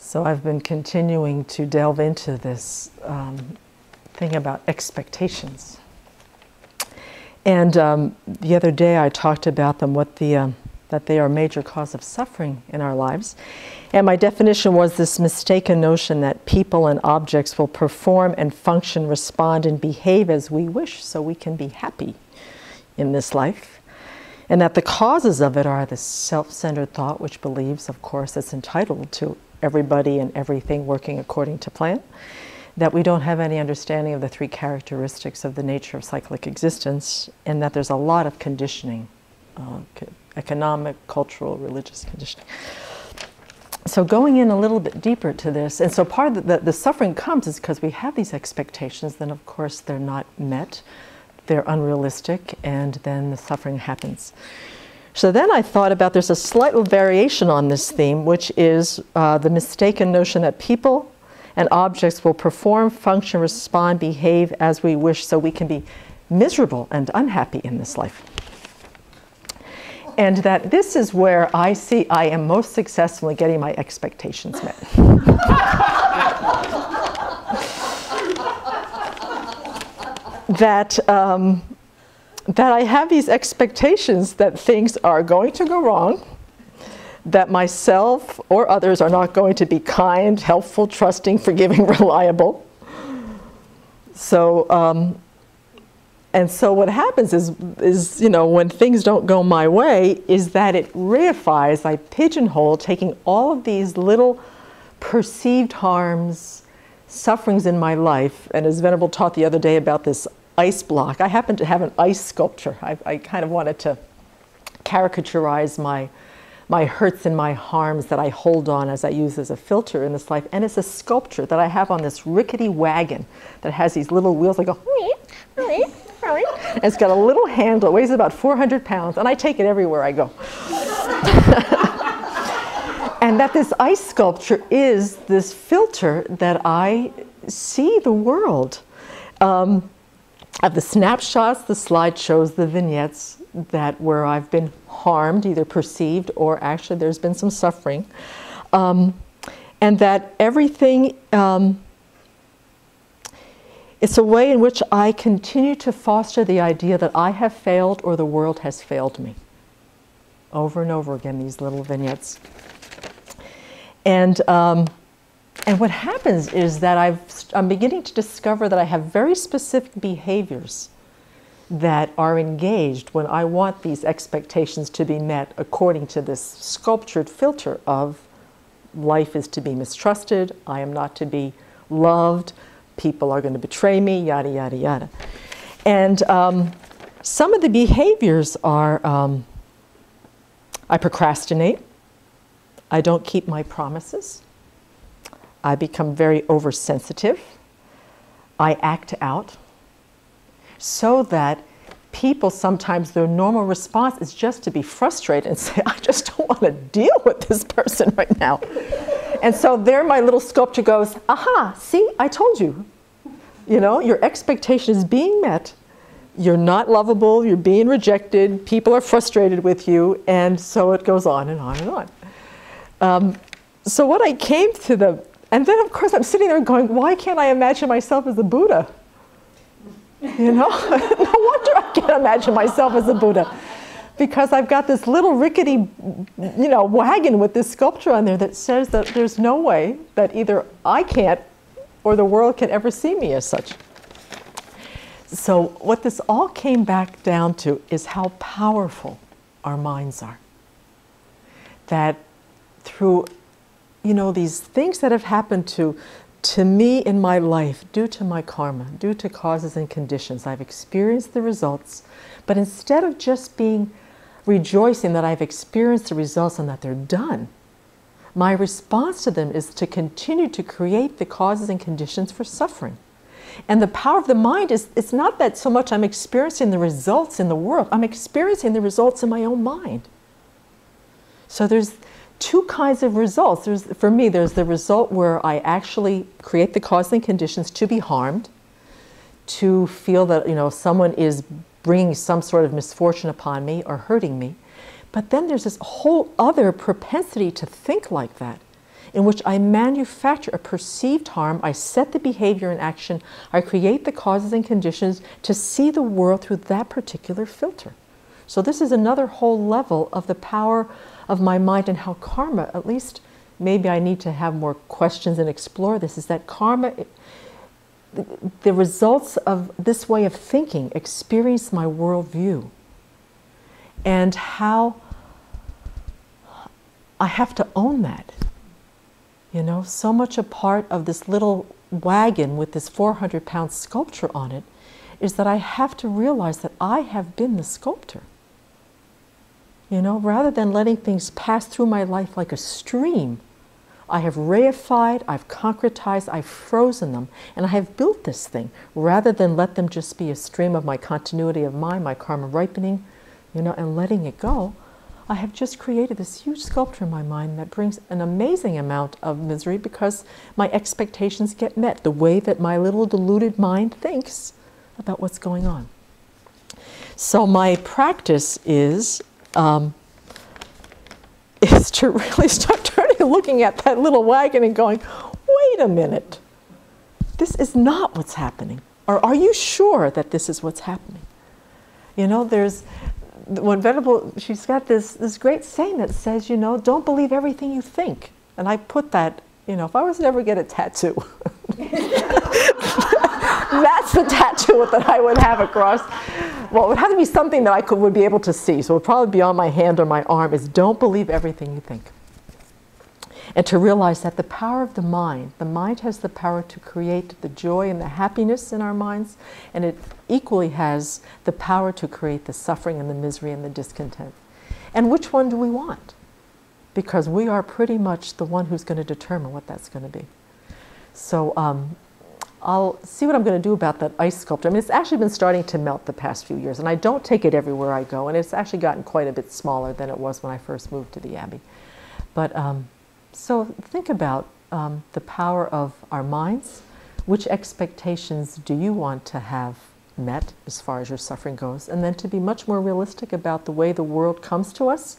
So I've been continuing to delve into this thing about expectations. And the other day I talked about them, that they are a major cause of suffering in our lives. And my definition was this mistaken notion that people and objects will perform and function, respond and behave as we wish so we can be happy in this life. And that the causes of it are this self-centered thought which believes, of course, it's entitled to everybody and everything working according to plan. That we don't have any understanding of the three characteristics of the nature of cyclic existence, and that there's a lot of conditioning, economic, cultural, religious conditioning. So going in a little bit deeper to this, and so part of the suffering comes is because we have these expectations, then of course they're not met, they're unrealistic, and then the suffering happens. So then I thought about, there's a slight variation on this theme, which is the mistaken notion that people and objects will perform, function, respond, behave as we wish so we can be miserable and unhappy in this life. And that this is where I see I am most successful in getting my expectations met. that I have these expectations that things are going to go wrong, that myself or others are not going to be kind, helpful, trusting, forgiving, reliable. So, and so what happens is, you know, when things don't go my way, is that it reifies, I pigeonhole, taking all of these little perceived harms, sufferings in my life. And as Venerable taught the other day about this ice block, I happen to have an ice sculpture. I kind of wanted to caricaturize my hurts and my harms that I hold on as I use as a filter in this life. And it's a sculpture that I have on this rickety wagon that has these little wheels that go, and it's got a little handle, it weighs about 400 pounds, and I take it everywhere I go. And that this ice sculpture is this filter that I see the world. Of the snapshots, the slideshows, the vignettes that where I've been harmed, either perceived or actually there's been some suffering. And that everything, it's a way in which I continue to foster the idea that I have failed or the world has failed me. Over and over again, these little vignettes. And what happens is that I'm beginning to discover that I have very specific behaviors that are engaged when I want these expectations to be met according to this sculptured filter of life is to be mistrusted, I am not to be loved, people are going to betray me, yada, yada, yada. And some of the behaviors are, I procrastinate, I don't keep my promises, I become very oversensitive, I act out, so that people sometimes, their normal response is just to be frustrated and say, I just don't want to deal with this person right now. And so there my little sculpture goes, aha, see, I told you. You know, your expectation is being met. You're not lovable, you're being rejected, people are frustrated with you, and so it goes on and on and on. So what I came to and then of course I'm sitting there going, why can't I imagine myself as a Buddha? You know, no wonder I can't imagine myself as a Buddha. Because I've got this little rickety, you know, wagon with this sculpture on there that says that there's no way that either I can't or the world can ever see me as such. So what this all came back down to is how powerful our minds are. That through, you know, these things that have happened to me in my life, due to my karma, due to causes and conditions, I've experienced the results, but instead of just rejoicing that I've experienced the results and that they're done, my response to them is to continue to create the causes and conditions for suffering. And the power of the mind is, it's not that so much I'm experiencing the results in the world, I'm experiencing the results in my own mind. So there's two kinds of results. For me, there's the result where I actually create the causes and conditions to be harmed, to feel that, you know, someone is bringing some sort of misfortune upon me or hurting me. But then there's this whole other propensity to think like that. in which I manufacture a perceived harm, I set the behavior in action, I create the causes and conditions to see the world through that particular filter. So this is another whole level of the power of my mind and how karma, at least maybe I need to have more questions and explore this, is that karma, the results of this way of thinking experience my worldview, and how I have to own that. You know, so much a part of this little wagon with this 400-pound sculpture on it is that I have to realize that I have been the sculptor. You know, rather than letting things pass through my life like a stream, I have reified, I've concretized, I've frozen them, and I have built this thing, rather than let them just be a stream of my continuity of mind, my karma ripening, you know, and letting it go. I have just created this huge sculpture in my mind that brings an amazing amount of misery because my expectations get met, the way that my little deluded mind thinks about what's going on. So my practice is to really start turning and looking at that little wagon and going, wait a minute, this is not what's happening. Or are you sure that this is what's happening? You know, when Venerable, she's got this great saying that says, you know, don't believe everything you think. And I put that, you know, if I was to ever get a tattoo, that's the tattoo that I would have across. Well, it would have to be something that I would be able to see. So it would probably be on my hand or my arm, is don't believe everything you think. And to realize that the power of the mind has the power to create the joy and the happiness in our minds, and it equally has the power to create the suffering and the misery and the discontent. And which one do we want? Because we are pretty much the one who's going to determine what that's going to be. So I'll see what I'm going to do about that ice sculpture. I mean, it's actually been starting to melt the past few years, and I don't take it everywhere I go, and it's actually gotten quite a bit smaller than it was when I first moved to the Abbey. But so think about the power of our minds. Which expectations do you want to have met as far as your suffering goes? And then to be much more realistic about the way the world comes to us,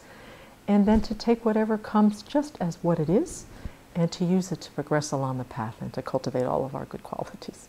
and then to take whatever comes just as what it is, and to use it to progress along the path and to cultivate all of our good qualities.